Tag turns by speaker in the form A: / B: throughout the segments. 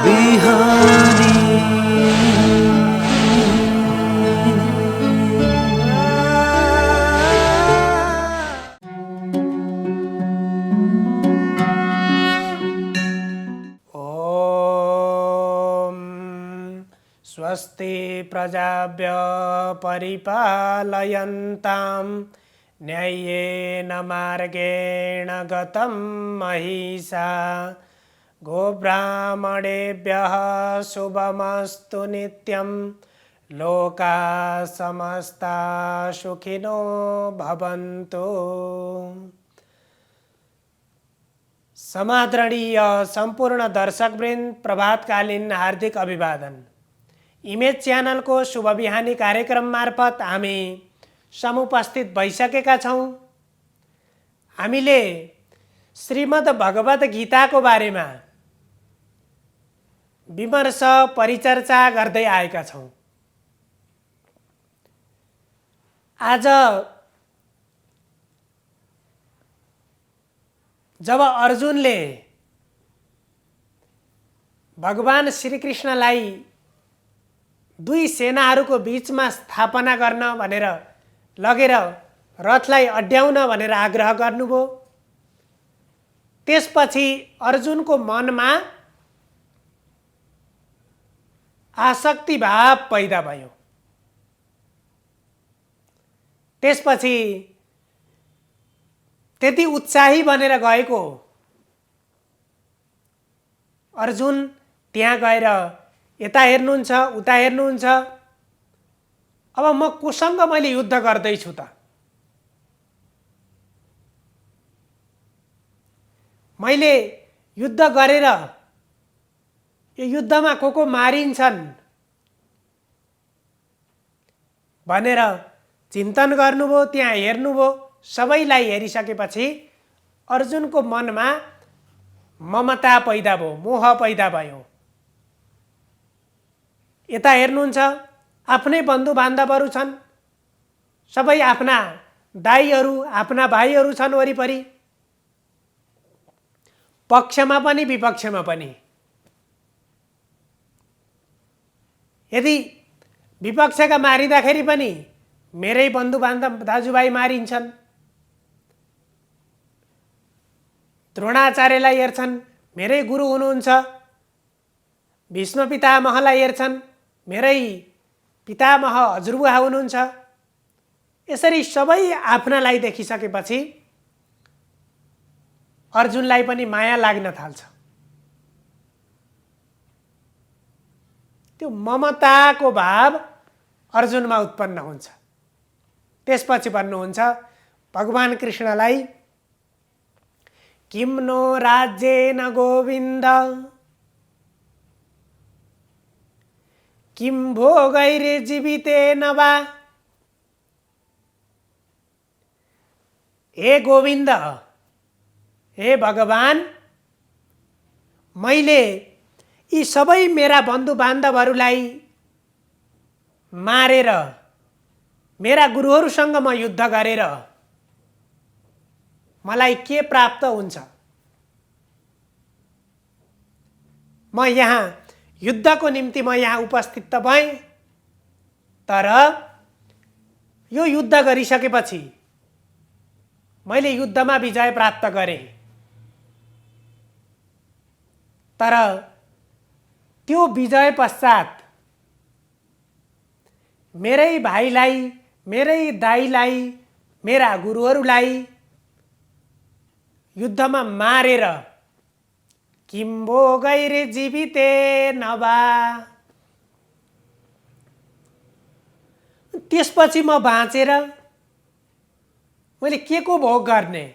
A: बिहानी।
B: स्वस्ति प्रजाभ्य परिपालयन्तां न्याय्येन मार्गेण गतं महिषा गोब्राह्मणेभ्यः शुभमस्तु नित्यं लोकाः समस्ताः सुखिनो भवन्तु। समादरणीय सम्पूर्ण दर्शकवृन्द, प्रभातकालीन हार्दिक अभिवादन। इमेज च्यानल को शुभ बिहानी कार्यक्रम मार्फत हामी समुपस्थित भइसकेका छौं। हामीले श्रीमद् भगवत गीता को बारेमा विमर्श परिचर्चा गर्दै आएका छौं। आज जब अर्जुनले भगवान श्रीकृष्णलाई दुई सेनाहरूको बीचमा स्थापना गर्न भनेर लगेर रथलाई अड्याउन भनेर आग्रह गर्नुभयो, त्यसपछि अर्जुनको मनमा आसक्ति भाव पैदा भयो। त्यसपछि त्यति उत्साही बनेर गएको अर्जुन त्यहाँ गएर यता हेर्नुहुन्छ उता हेर्नुहुन्छ, अब म कोसँग मैले युद्ध गर्दैछु त? मैले युद्ध गरेर यो युद्धमा को मारिन्छन् भनेर चिन्तन गर्नुभयो। त्यहाँ हेर्नुभयो, सबैलाई हेरिसकेपछि अर्जुनको मनमा ममता पैदा भयो, मोह पैदा भयो। यता हेर्नुहुन्छ, आफ्नै बन्धु बान्धवहरू छन्, सबै आफ्ना दाइहरू आफ्ना भाइहरू छन् वरिपरि, पक्षमा पनि विपक्षमा पनि। यदि विपक्षका मारिँदाखेरि पनि मेरै बन्धु बान्धव दाजुभाइ मारिन्छन्, द्रोणाचार्यलाई हेर्छन्, मेरै गुरु हुनुहुन्छ, भीष्म पितामहलाई हेर्छन्, मेरै पितामह हजुरबुवा हुनुहुन्छ। यसरी सबै आफ्नालाई देखिसकेपछि अर्जुनलाई पनि माया लाग्न थाल्छ। त्यो ममताको भाव अर्जुनमा उत्पन्न हुन्छ। त्यसपछि भन्नुहुन्छ भगवान कृष्णलाई, किम नो राज्येन गोविन्द किम भोगैर्जीवितेन वा। हे गोविन्द, हे भगवान, मैले यी सबै मेरा बन्धु बान्धवहरूलाई मारेर मेरा गुरुहरूसँग म युद्ध गरेर मलाई के प्राप्त हुन्छ? म यहाँ युद्धको निम्ति म यहाँ उपस्थित त भएँ, तर यो युद्ध गरिसकेपछि मैले युद्धमा विजय प्राप्त गरेँ, तर त्यो विजय पश्चात मेरै भाइलाई मेरै दाइलाई मेरा गुरुहरूलाई युद्धमा मारेर किम भोगैर्जीवितेन वा, त्यसपछि म बाँचेर मैले के को भोग गर्ने?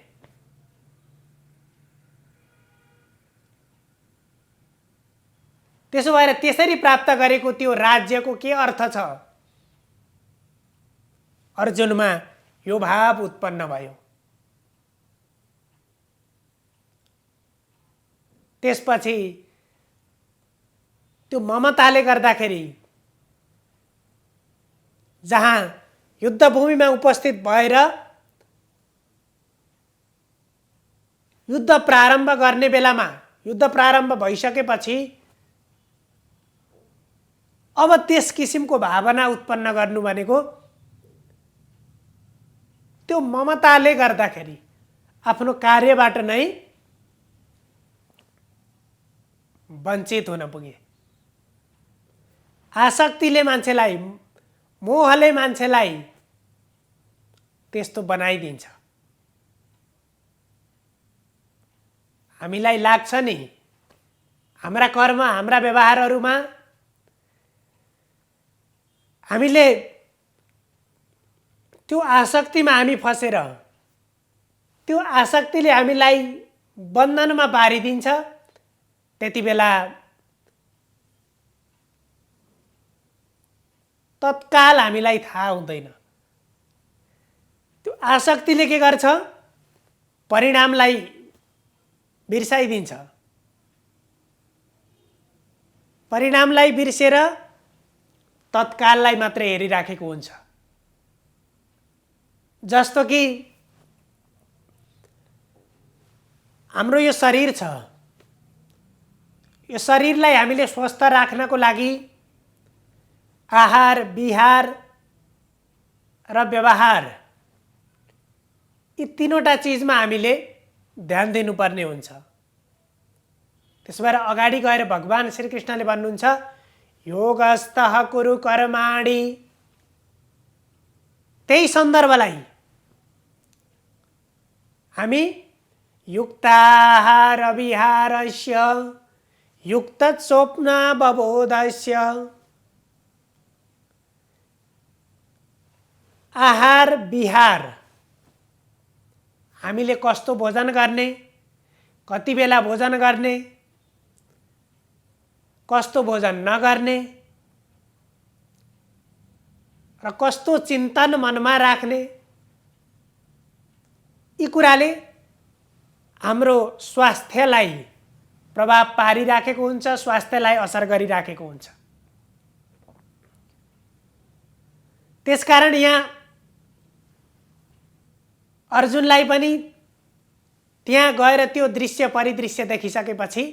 B: त्यसो भएर त्यसरी प्राप्त गरेको त्यो राज्यको के अर्थ छ? अर्जुनमा यो भाव उत्पन्न भयो। त्यसपछि त्यो ममताले गर्दाखेरि जहाँ युद्धभूमिमा उपस्थित भएर युद्ध प्रारम्भ गर्ने बेलामा युद्ध प्रारम्भ भइसकेपछि अब त्यस किसिमको भावना उत्पन्न गर्नु भनेको त्यो ममताले गर्दाखेरि आफ्नो कार्यबाट नै वञ्चित हुन पुगे। आसक्तिले मान्छेलाई, मोहले मान्छेलाई त्यस्तो बनाइदिन्छ। हामीलाई लाग्छ नि हाम्रा कर्म, हाम्रा व्यवहारहरूमा हामीले त्यो आसक्तिमा हामी फसेर त्यो आसक्तिले हामीलाई बन्धनमा पारिदिन्छ। त्यति बेला तत्काल हामीलाई थाहा हुँदैन। त्यो आसक्तिले के गर्छ? परिणामलाई बिर्साइदिन्छ। परिणामलाई बिर्सेर तत्काललाई मात्र हेरिराखेको हुन्छ। जस्तो कि हाम्रो यो शरीर छ, यो शरीरलाई हामीले स्वस्थ राख्नको लागि आहार, विहार र व्यवहार यी तीनवटा चिजमा हामीले ध्यान दिनुपर्ने हुन्छ। त्यसो भएर अगाडि गएर भगवान श्रीकृष्णले भन्नुहुन्छ योगस्तः कुरु कर्माणि। त्यही सन्दर्भलाई हामी युक्ताहार विहारस्य युक्तस्वप्नावबोधस्य आहार विहार हामीले कस्तो भोजन गर्ने, कति बेला भोजन गर्ने, कस्तो भोजन नगर्ने र कस्तो चिन्तन मनमा राख्ने, यी कुराले हाम्रो स्वास्थ्यलाई प्रभाव पारिराखेको हुन्छ, स्वास्थ्यलाई असर गरिराखेको हुन्छ। त्यसकारण यहाँ अर्जुनलाई पनि त्यहाँ गएर त्यो दृश्य परिदृश्य देखिसकेपछि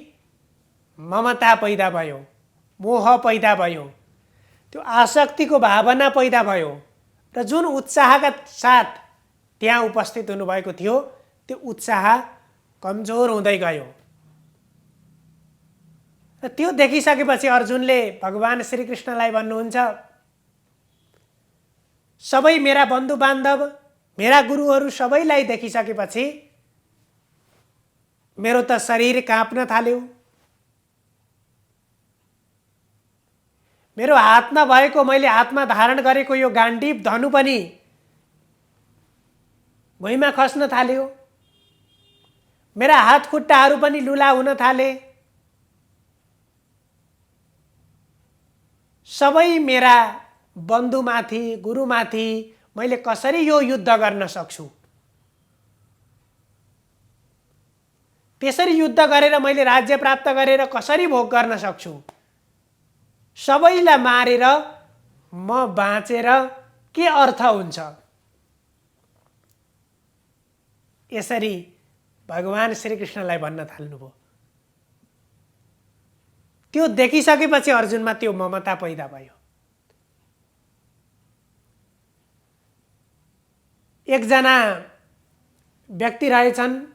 B: ममता पैदा भयो, मोह पैदा भयो, त्यो आसक्तिको भावना पैदा भयो र जुन उत्साहका साथ त्यहाँ उपस्थित हुनुभएको थियो त्यो उत्साह कमजोर हुँदै गयो। र त्यो देखिसकेपछि अर्जुनले भगवान श्रीकृष्णलाई भन्नुहुन्छ सबै मेरा बन्धु बान्धव, मेरा गुरुहरू सबैलाई देखिसकेपछि मेरो त शरीर काँप्न थाल्यो। मेरो हातमा भएको, मैले हातमा धारण गरेको यो गाण्डीव धनु पनि भुइँमा खस्न थाल्यो। मेरा हात खुट्टाहरू पनि लुला हुन थाले। सबै मेरा बन्धुमाथि, गुरुमाथि मैले कसरी यो युद्ध गर्न सक्छु? त्यसरी युद्ध गरेर मैले राज्य प्राप्त गरेर कसरी भोग गर्न सक्छु? सबैलाई मारेर म बाँचेर के अर्थ हुन्छ? यसरी भगवान श्रीकृष्णलाई भन्न थाल्नुभयो। त्यो देखिसकेपछि अर्जुनमा त्यो ममता पैदा भयो। एकजना व्यक्ति रहेछन्,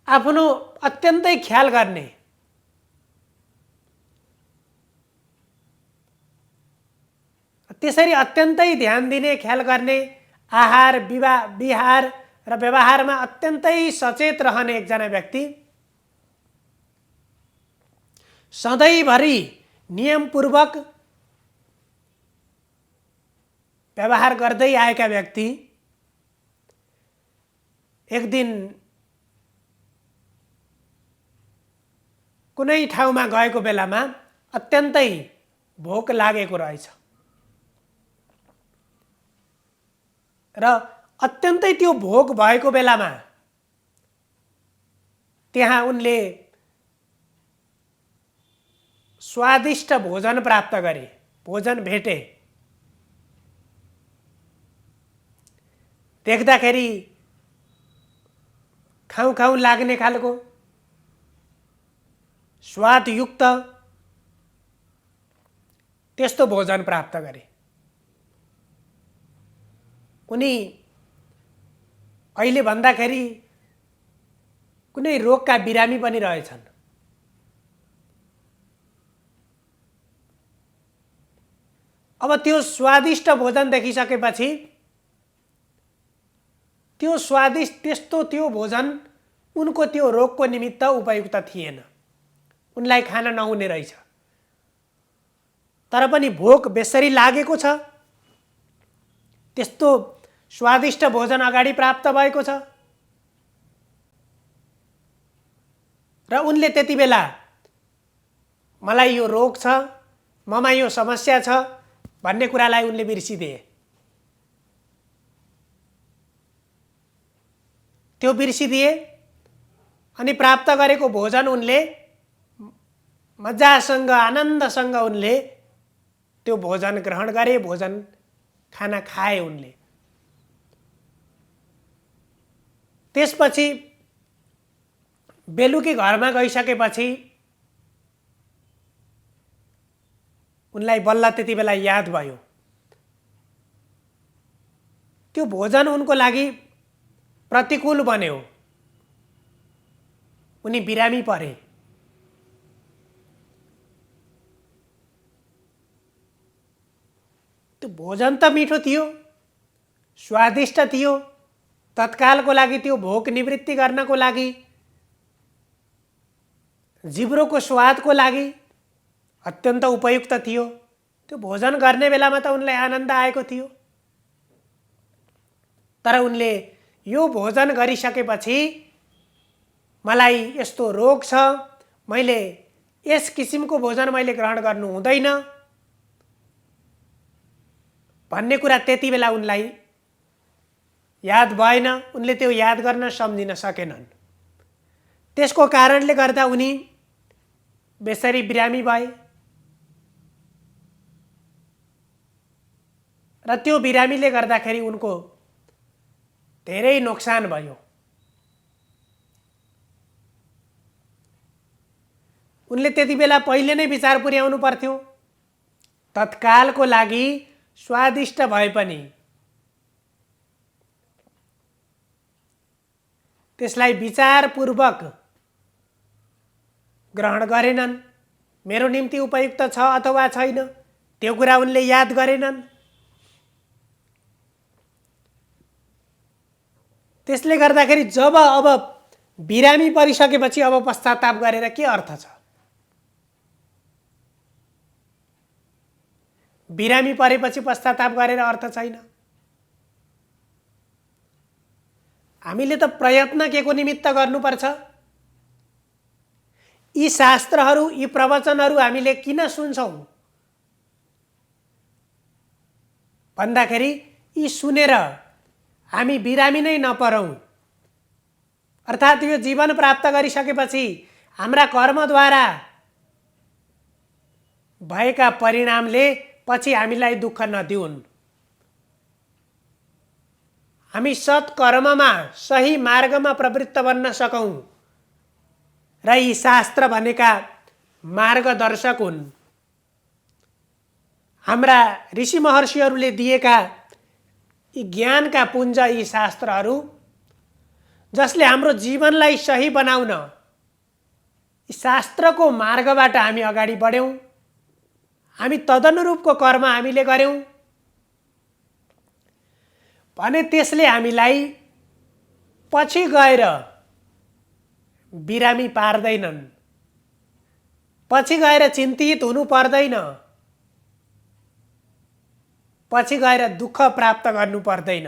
B: आफ्नो अत्यन्तै ख्याल गर्ने, त्यसरी अत्यन्तै ध्यान दिने, ख्याल गर्ने, आहार विहार र व्यवहारमा अत्यन्तै सचेत रहने एकजना व्यक्ति, सधैँभरि नियमपूर्वक व्यवहार गर्दै आएका व्यक्ति एक दिन कुनै ठाउँमा गएको बेलामा अत्यन्तै भोक लागेको रहेछ र अत्यन्तै त्यो भोक भएको बेलामा त्यहाँ उनले स्वादिष्ट भोजन प्राप्त गरे, भोजन भेटे। देख्दाखेरि खाउँ खाउँ लाग्ने खालको स्वादयुक्त त्यस्तो भोजन प्राप्त गरे। उनी अहिले भन्दाखेरि कुनै रोगका बिरामी पनि रहेछन्। अब त्यो स्वादिष्ट भोजन देखिसकेपछि त्यो स्वादिष्ट त्यस्तो त्यो भोजन उनको त्यो रोगको निमित्त उपयुक्त थिएन, उनलाई खान नहुने रहेछ। तर पनि भोक बेसरी लागेको छ, त्यस्तो स्वादिष्ट भोजन अगाडि प्राप्त भएको छ र उनले त्यति बेला मलाई यो रोग छ, ममा यो समस्या छ भन्ने कुरालाई उनले बिर्सिदिए। त्यो बिर्सिदिए अनि प्राप्त गरेको भोजन उनले मजासँग आनन्दसँग उनले त्यो भोजन ग्रहण गरे, भोजन खाना खाए उनले। त्यसपछि बेलुकी घरमा गइसकेपछि उनलाई बल्ल त्यति बेला याद भयो त्यो भोजन उनको लागि प्रतिकूल बन्यो, उनी बिरामी परे। त्यो भोजन त मिठो थियो, स्वादिष्ट थियो, तत्कालको लागि त्यो भोक निवृत्ति गर्नको लागि, जिब्रोको स्वादको लागि अत्यन्त उपयुक्त थियो। त्यो भोजन गर्ने बेलामा त उनलाई आनन्द आएको थियो। तर उनले यो भोजन गरिसकेपछि मलाई यस्तो रोग छ, मैले यस किसिमको भोजन मैले ग्रहण गर्नु हुँदैन भन्ने कुरा त्यति बेला उनलाई याद भएन, उनले त्यो याद गर्न सम्झिन सकेनन्। त्यसको कारणले गर्दा उनी बेसरी बिरामी भए र त्यो बिरामीले गर्दाखेरि उनको धेरै नोक्सान भयो। उनले त्यति बेला पहिले नै विचार पुर्याउनु पर्थ्यो, तत्कालको लागि स्वादिष्ट भए पनि त्यसलाई विचारपूर्वक ग्रहण गरेनन्। मेरो निम्ति उपयुक्त छ अथवा छैन त्यो कुरा उनले याद गरेनन्। त्यसले गर्दाखेरि जब अब बिरामी परिसकेपछि अब पश्चाताप गरेर के अर्थ छ? बिरामी परेपछि पश्चाताप गरेर अर्थ छैन। हामीले त प्रयत्न के को निमित्त गर्नुपर्छ? यी शास्त्रहरू, यी प्रवचनहरू हामीले किन सुन्छौँ भन्दाखेरि यी सुनेर हामी बिरामी नै नपरौँ, अर्थात् यो जीवन प्राप्त गरिसकेपछि हाम्रा कर्मद्वारा भएका परिणामले पछि हामीलाई दुःख नदिउन्। हामी सत्कर्ममा, सही मार्गमा प्रवृत्त बन्न सकौँ र यी शास्त्र भनेका मार्गदर्शक हुन्। हाम्रा ऋषि महर्षिहरूले दिएका यी ज्ञानका पुञ्ज, यी शास्त्रहरू जसले हाम्रो जीवनलाई सही बनाउन यी शास्त्रको मार्गबाट हामी अगाडि बढ्यौँ, हामी तदनुरूपको कर्म हामीले गर्यौँ भने त्यसले हामीलाई पछि गएर बिरामी पार्दैनन्, पछि गएर चिन्तित हुनु पर्दैन, पछि गएर दुःख प्राप्त गर्नु पर्दैन।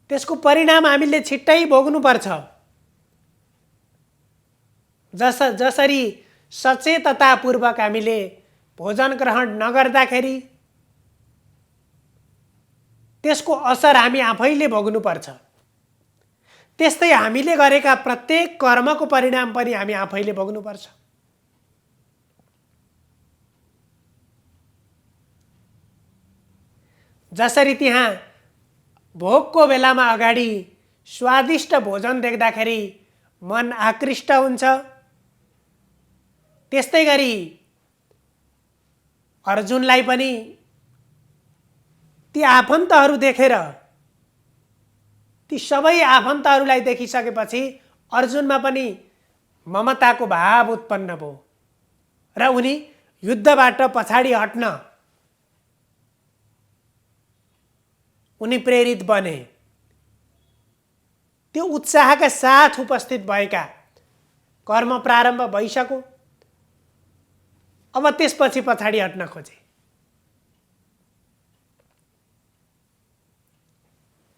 B: त्यसको परिणाम हामीले छिट्टै भोग्नुपर्छ। जसरी सचेततापूर्वक हामीले भोजन ग्रहण नगर्दाखेरि त्यसको असर हामी आफैले भोग्नुपर्छ, त्यस्तै हामीले गरेका प्रत्येक कर्मको परिणाम पनि हामी आफैले भोग्नुपर्छ। जसरी त्यहाँ भोकको बेलामा अगाडि स्वादिष्ट भोजन देख्दाखेरि मन आकृष्ट हुन्छ। त्यस्तै गरी अर्जुनलाई पनि ती आफन्तहरू देखेर, ती सबै आफन्तहरूलाई देखिसकेपछि अर्जुनमा पनि ममताको भाव उत्पन्न भयो र उनी युद्धबाट पछाडि हट्न उनी प्रेरित बने। त्यो उत्साहका साथ उपस्थित भएका कर्म प्रारम्भ भइसक्यो। अब त्यसपछि पछाडि हट्न खोजे।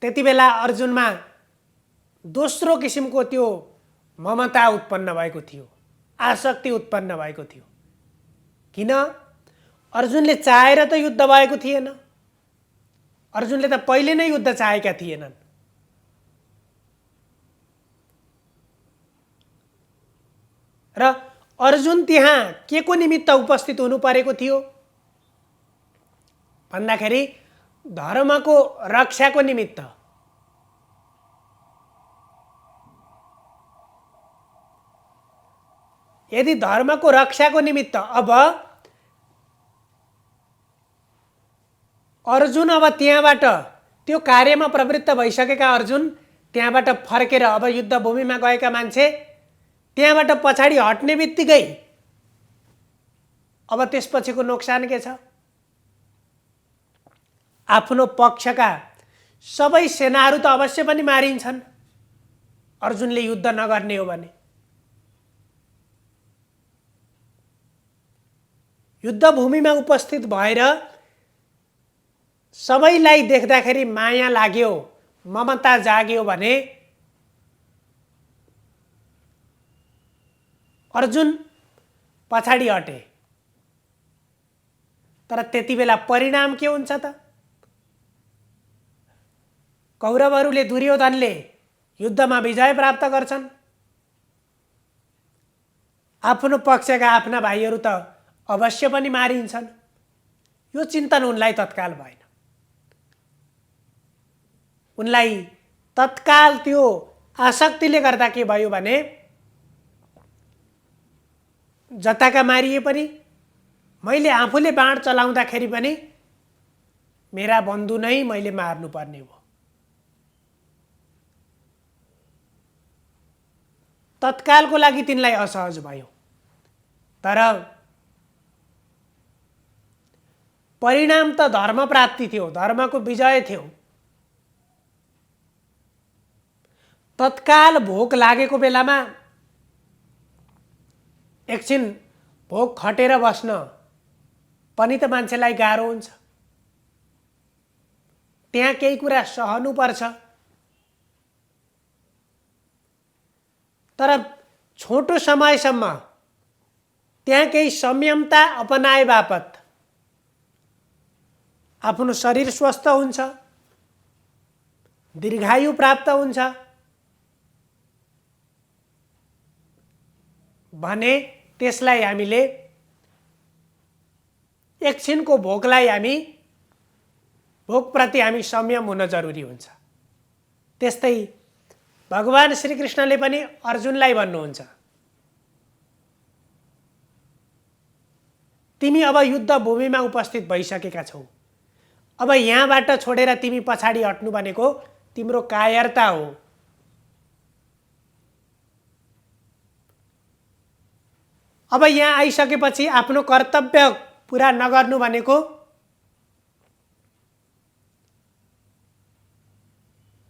B: त्यति बेला अर्जुनमा दोस्रो किसिमको त्यो ममता उत्पन्न भएको थियो, आसक्ति उत्पन्न भएको थियो। किन? अर्जुनले चाहेर त युद्ध भएको थिएन। अर्जुनले त पहिले नै युद्ध चाहेका थिएनन्। र अर्जुन त्यहाँ के को निमित्त उपस्थित हुनु परेको थियो भन्दाखेरि धर्मको रक्षाको निमित्त। यदि धर्मको रक्षाको निमित्त अब अर्जुन अब त्यहाँबाट त्यो कार्यमा प्रवृत्त भइसकेका अर्जुन त्यहाँबाट फर्केर अब युद्ध भूमिमा गएका मान्छे त्यहाँबाट पछाडि हट्ने बित्तिकै अब त्यसपछिको नोक्सान के छ? आफ्नो पक्षका सबै सेनाहरू त अवश्य पनि मारिन्छन् अर्जुनले युद्ध नगर्ने हो भने। युद्ध भूमिमा उपस्थित भएर सबैलाई देख्दाखेरि माया लाग्यो, ममता जाग्यो भने अर्जुन पछाडि हटे। तर त्यति बेला परिणाम के हुन्छ त? कौरवहरूले, दुर्योधनले युद्धमा विजय प्राप्त गर्छन्। आफ्नो पक्षका आफ्ना भाइहरू त अवश्य पनि मारिन्छन्। यो चिन्तन उनलाई तत्काल भएन। उनलाई तत्काल त्यो आसक्तिले गर्दा के भयो भने जताका मारिए पनि मैले आफूले बाण चलाउँदाखेरि पनि मेरा बन्धु नै मैले मार्नुपर्ने हो। तत्कालको लागि तिनलाई असहज भयो। तर परिणाम त धर्म प्राप्ति थियो, धर्मको विजय थियो। तत्काल भोक लागेको बेलामा एकछिन भोक खटेर बस्न पनि त मान्छेलाई गाह्रो हुन्छ। त्यहाँ केही कुरा सहनुपर्छ। तर छोटो समयसम्म त्यहाँ केही संयमता अपनाए बापत आफ्नो शरीर स्वस्थ हुन्छ, दीर्घायु प्राप्त हुन्छ भने त्यसलाई हामीले एकछिनको भोकलाई भोकप्रति हामी संयम हुन जरुरी हुन्छ। त्यस्तै भगवान श्रीकृष्णले पनि अर्जुनलाई भन्नुहुन्छ, तिमी अब युद्ध भूमिमा उपस्थित भइसकेका छौ। अब यहाँबाट छोडेर तिमी पछाडि हट्नु भनेको तिम्रो कायरता हो। अब यहाँ आइसकेपछि आफ्नो कर्तव्य पुरा नगर्नु भनेको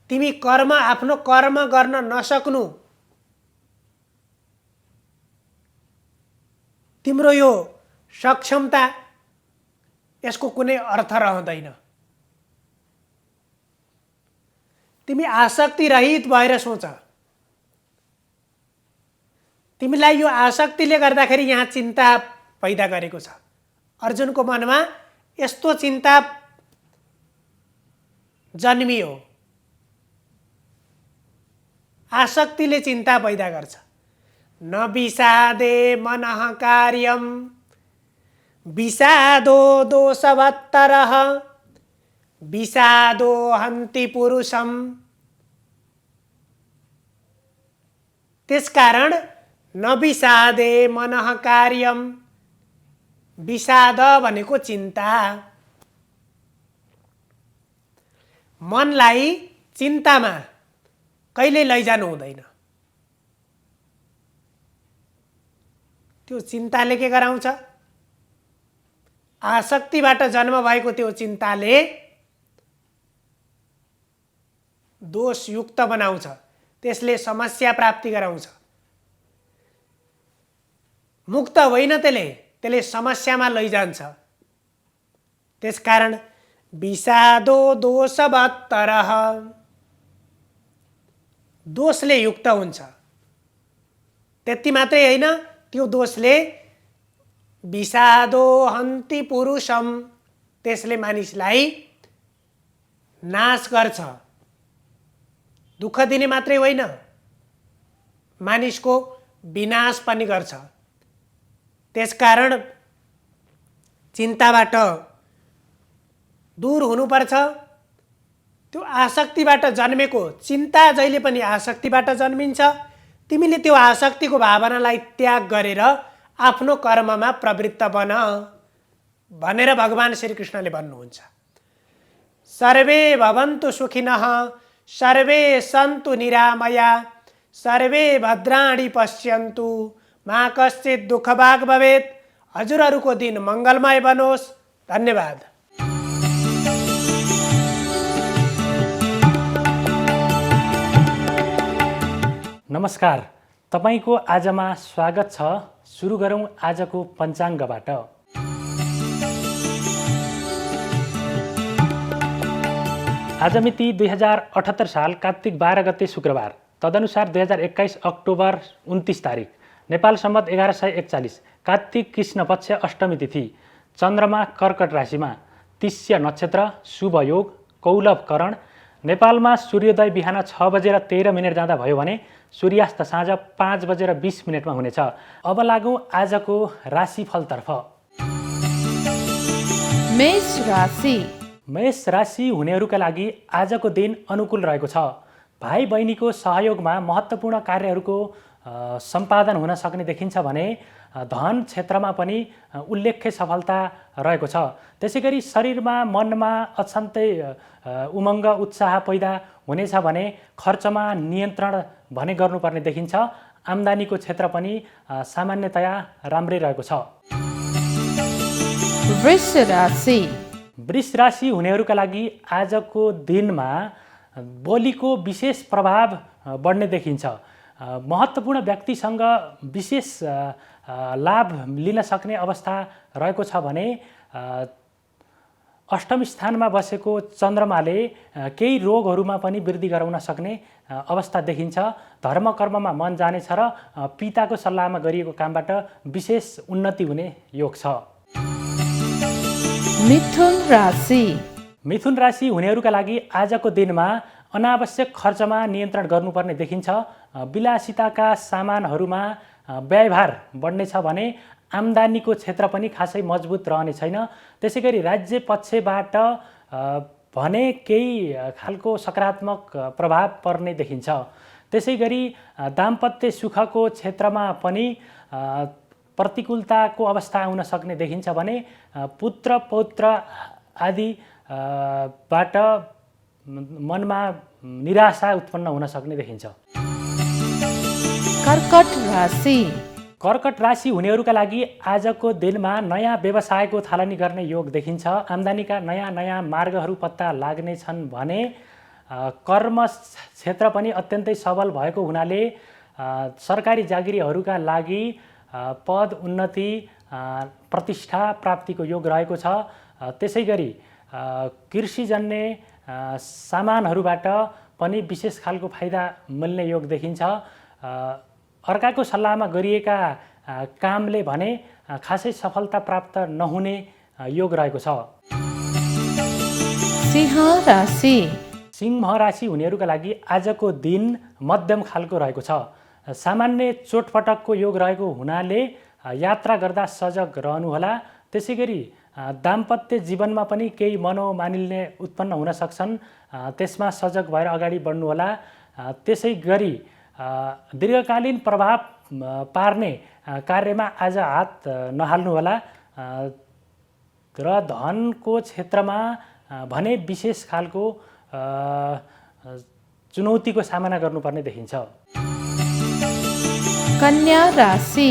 B: तिमी आफ्नो कर्म गर्न नसक्नु। तिम्रो यो सक्षमता यसको कुनै अर्थ रहँदैन। तिमी आसक्ति रहित भएर सोच। तिमीलाई यो आसक्तिले गर्दाखेरि यहाँ चिन्ता पैदा गरेको छ। अर्जुनको मनमा यस्तो चिन्ता जन्मियो। आसक्तिले चिन्ता पैदा गर्छ। न विषादे मनः कार्यम विषादो दोषवत्तरः विषादो हन्ति पुरुषम त्यसकारण नविषादे मनः कार्यम, विषाद भनेको चिन्ता। मनलाई चिन्तामा कहिले लैजानु हुँदैन। त्यो चिन्ताले के गराउँछ? आसक्तिबाट जन्म भएको त्यो चिन्ताले दोषयुक्त बनाउँछ, त्यसले समस्या प्राप्ति गराउँछ। मुक्त होइन, त्यसले समस्यामा लैजान्छ। त्यसकारण विषादो दोषवत्तरः, दोषले युक्त हुन्छ। त्यति मात्रै होइन, त्यो दोषले विषादो हन्ति पुरुषम, त्यसले मानिसलाई नाश गर्छ। दुःख दिने मात्रै होइन, मानिसको विनाश पनि गर्छ। त्यसकारण चिन्ताबाट दूर हुनुपर्छ। त्यो आसक्तिबाट जन्मेको चिन्ता जहिले पनि आसक्तिबाट जन्मिन्छ। तिमीले त्यो आसक्तिको भावनालाई त्याग गरेर आफ्नो कर्ममा प्रवृत्त बन भनेर भगवान श्रीकृष्णले भन्नुहुन्छ। सर्वे भवन्तु सुखिनः, सर्वे सन्तु निरामया, सर्वे भद्राणि पश्यन्तु, मा कश्चित् दुःखभाग् भवेत्। हजुरहरूको दिन मङ्गलमय बनोस्। धन्यवाद।
A: नमस्कार, तपाईको आजमा स्वागत छ। सुरु गरौँ आजको पञ्चाङ्गबाट। आज मिति 2078 साल कार्तिक 12 गते शुक्रबार, तदनुसार 2021 अक्टोबर 29 तारिक, नेपाल सम्वत 1141 कार्तिक कृष्ण पक्ष अष्टमी तिथि, चन्द्रमा कर्कट राशिमा, तिष्य नक्षत्र, शुभ योग, कौलभ करण। नेपालमा सूर्योदय बिहान 6:13 जाँदा भयो भने सूर्यास्त साँझ 5:20 हुनेछ। अब लागौँ आजको राशिफलतर्फ।
C: मेष राशि।
A: मेष राशि हुनेहरूका लागि आजको दिन अनुकूल रहेको छ। भाइ बहिनीको सहयोगमा महत्त्वपूर्ण कार्यहरूको सम्पादन हुन सक्ने देखिन्छ भने धन क्षेत्रमा पनि उल्लेख्य सफलता रहेको छ। त्यसैगरी शरीरमा मनमा अक्षन्तै उमङ्ग उत्साह पैदा हुनेछ भने खर्चमा नियन्त्रण भने गर्नुपर्ने देखिन्छ। आम्दानीको क्षेत्र पनि सामान्यतया राम्रै रहेको छ।
C: वृष राशि।
A: वृष राशि हुनेहरूका लागि आजको दिनमा बोलीको विशेष प्रभाव बढ्ने देखिन्छ। महत्त्वपूर्ण व्यक्तिसँग विशेष लाभ लिन सक्ने अवस्था रहेको छ भने अष्टम स्थानमा बसेको चन्द्रमाले केही रोगहरूमा पनि वृद्धि गराउन सक्ने अवस्था देखिन्छ। धर्म कर्ममा मन जानेछ र पिताको सल्लाहमा गरिएको कामबाट विशेष उन्नति हुने योग छ।
C: मिथुन राशि।
A: मिथुन राशि हुनेहरूका लागि आजको दिनमा अनावश्यक खर्चमा नियन्त्रण गर्नुपर्ने देखिन्छ। विलासिताका सामानहरूमा व्ययभार बढ्नेछ भने आम्दानीको क्षेत्र पनि खासै मजबुत रहने छैन। त्यसैगरी राज्य पक्षबाट भने केही खालको सकारात्मक प्रभाव पर्ने देखिन्छ। त्यसैगरी दाम्पत्य सुखको क्षेत्रमा पनि प्रतिकूलताको अवस्था हुन सक्ने देखिन्छ भने पुत्र पौत्र आदि बाट मनमा निराशा उत्पन्न हुन सक्ने देखिन्छ।
C: कर्कट राशि।
A: कर्कट राशि हुनेहरूका लागि आजको दिनमा नयाँ व्यवसायको थालनी गर्ने योग देखिन्छ। आम्दानीका नयाँ मार्गहरू पत्ता लाग्ने छन् भने कर्म क्षेत्र पनि अत्यन्तै सबल भएको हुनाले सरकारी जागिरीहरूका लागि पद उन्नति प्रतिष्ठा प्राप्तिको योग रहेको छ। त्यसैगरी कृषिजन्य सामानहरूबाट पनि विशेष खालको फाइदा मिल्ने योग देखिन्छ। अर्काको सल्लाहमा गरिएका कामले भने खासै सफलता प्राप्त नहुने योग रहेको छ।
C: सिंह राशि।
A: सिंह राशि हुनेहरूका लागि आजको दिन मध्यम खालको रहेको छ। सामान्य चोटपटकको योग रहेको हुनाले यात्रा गर्दा सजग रहनुहोला। त्यसैगरी दाम्पत्य जीवनमा पनि केही मनोमालिन्य उत्पन्न हुन सक्छन्, त्यसमा सजग भएर अगाडि बढ्नुहोला। त्यसै गरी दीर्घकालीन प्रभाव पार्ने कार्यमा आज हात नहाल्नुहोला र धनको क्षेत्रमा भने विशेष खालको चुनौतीको सामना गर्नुपर्ने देखिन्छ।
C: कन्या राशि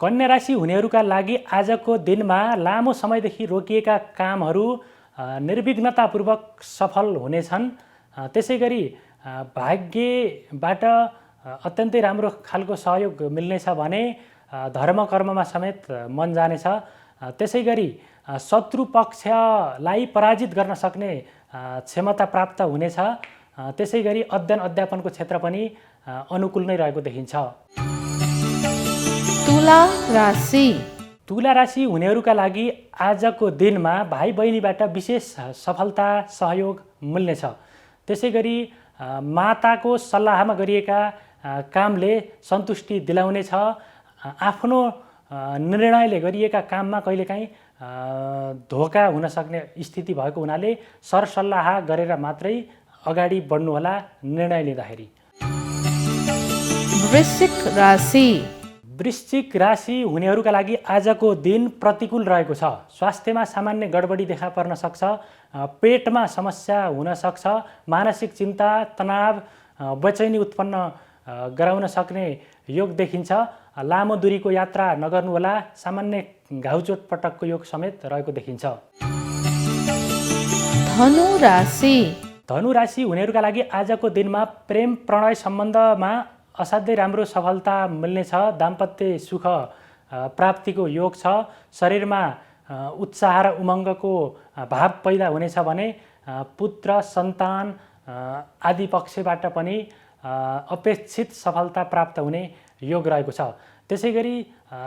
A: कन्या राशि हुनेहरूका लागि आजको दिनमा लामो समयदेखि रोकिएका कामहरू निर्विघ्नतापूर्वक सफल हुनेछन्। त्यसै गरी भाग्यबाट अत्यन्तै राम्रो खालको सहयोग मिल्नेछ भने धर्म कर्ममा समेत मन जानेछ। त्यसै गरी शत्रु पक्षलाई पराजित गर्न सक्ने क्षमता प्राप्त हुनेछ। त्यसै गरी अध्ययन अध्यापनको क्षेत्र पनि अनुकूल नै रहेको देखिन्छ।
C: तुला राशि
A: तुला राशि हुनेहरूका लागि आजको दिनमा भाइ बहिनीबाट विशेष सफलता सहयोग मिल्नेछ। त्यसै गरी माताको सल्लाहमा गरिएका कामले सन्तुष्टि दिलाउनेछ। आफ्नो निर्णयले गरिएका काममा कहिलेकाहीँ धोका हुन सक्ने स्थिति भएको हुनाले सरसल्लाह गरेर मात्रै अगाडि बढ्नुहोला निर्णय लिँदाखेरि।
C: वृश्चिक राशि
A: वृश्चिक राशि हुनेहरूका लागि आजको दिन प्रतिकूल रहेको छ। स्वास्थ्यमा सामान्य गडबडी देखा पर्न सक्छ। पेटमा समस्या हुन सक्छ। मानसिक चिन्ता तनाव बेचैनी उत्पन्न गराउन सक्ने योग देखिन्छ। लामो दूरीको यात्रा नगर्नुहोला। सामान्य घाउचोट पटकको योग समेत रहेको देखिन्छ।
C: धनु राशि
A: धनु राशि हुनेहरूका लागि आजको दिनमा प्रेम प्रणय सम्बन्धमा असाध्यै राम्रो सफलता मिल्नेछ। दाम्पत्य सुख प्राप्तिको योग छ। शरीरमा उत्साह र उमङ्गको भाव पैदा हुनेछ भने पुत्र सन्तान आदि पक्षबाट पनि अपेक्षित सफलता प्राप्त हुने योग रहेको छ। त्यसै गरी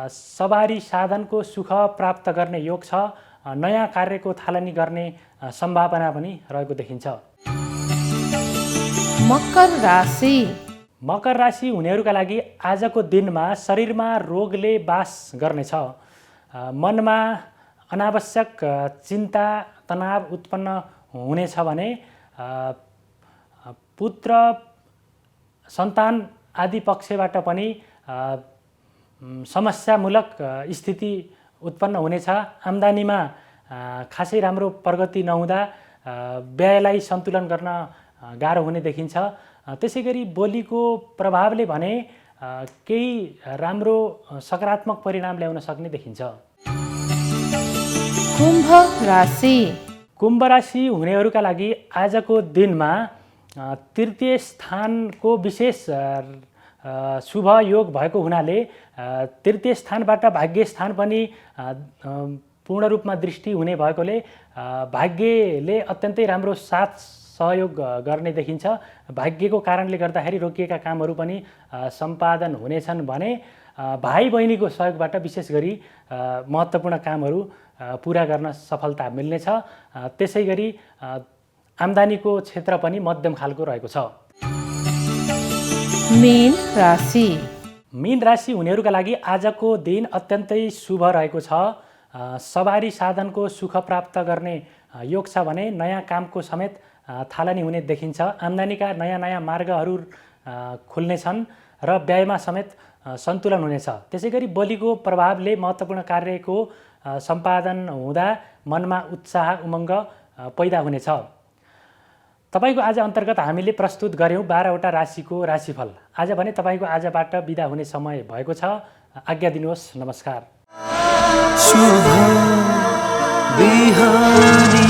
A: सवारी साधनको सुख प्राप्त गर्ने योग छ। नयाँ कार्यको थालनी गर्ने सम्भावना पनि रहेको देखिन्छ।
C: मकर राशि
A: मकर राशि हुनेहरूका लागि आजको दिनमा शरीरमा रोगले बास गर्नेछ। मनमा अनावश्यक चिन्ता तनाव उत्पन्न हुनेछ भने पुत्र सन्तान आदि पक्षबाट पनि समस्यामूलक स्थिति उत्पन्न हुनेछ। आम्दानीमा खासै राम्रो प्रगति नहुँदा व्ययलाई सन्तुलन गर्न गाह्रो हुने देखिन्छ। त्यसै गरी बोलीको प्रभावले भने केही राम्रो सकारात्मक परिणाम ल्याउन सक्ने देखिन्छ।
C: कुम्भ राशि
A: कुम्भ राशि हुनेहरूका लागि आजको दिनमा तृतीय स्थानको विशेष शुभ योग भएको हुनाले तृतीय स्थानबाट भाग्य स्थान पनि पूर्ण रूपमा दृष्टि हुने भएकोले भाग्यले अत्यन्तै राम्रो साथ सहयोग गर्ने देखिन्छ। भाग्यको कारणले गर्दाखेरि रोकिएका कामहरू पनि सम्पादन हुनेछन् भने भाइ बहिनीको सहयोगबाट विशेष गरी महत्त्वपूर्ण कामहरू पुरा गर्न सफलता मिल्नेछ। त्यसै गरी आम्दानीको क्षेत्र पनि मध्यम खालको रहेको छ।
C: मीन राशि
A: मीन राशि हुनेहरूका लागि आजको दिन अत्यन्तै शुभ रहेको छ। सवारी साधनको सुख प्राप्त गर्ने योग छ भने नयाँ कामको समेत थालनी हुने देखिन्छ। आम्दानीका नयाँ नयाँ मार्गहरू खुल्नेछन् र व्ययमा समेत सन्तुलन हुनेछ। त्यसै गरी बलिको प्रभावले महत्त्वपूर्ण कार्यको सम्पादन हुँदा मनमा उत्साह उमङ्ग पैदा हुनेछ। तपाईको आज अन्तर्गत हामीले प्रस्तुत गर्यौं 12 वटा राशिको राशिफल। आज भने तपाईको आजबाट बिदा हुने समय भएको छ। आज्ञा दिनुहोस्। नमस्कार।
D: शुभ बिहानी।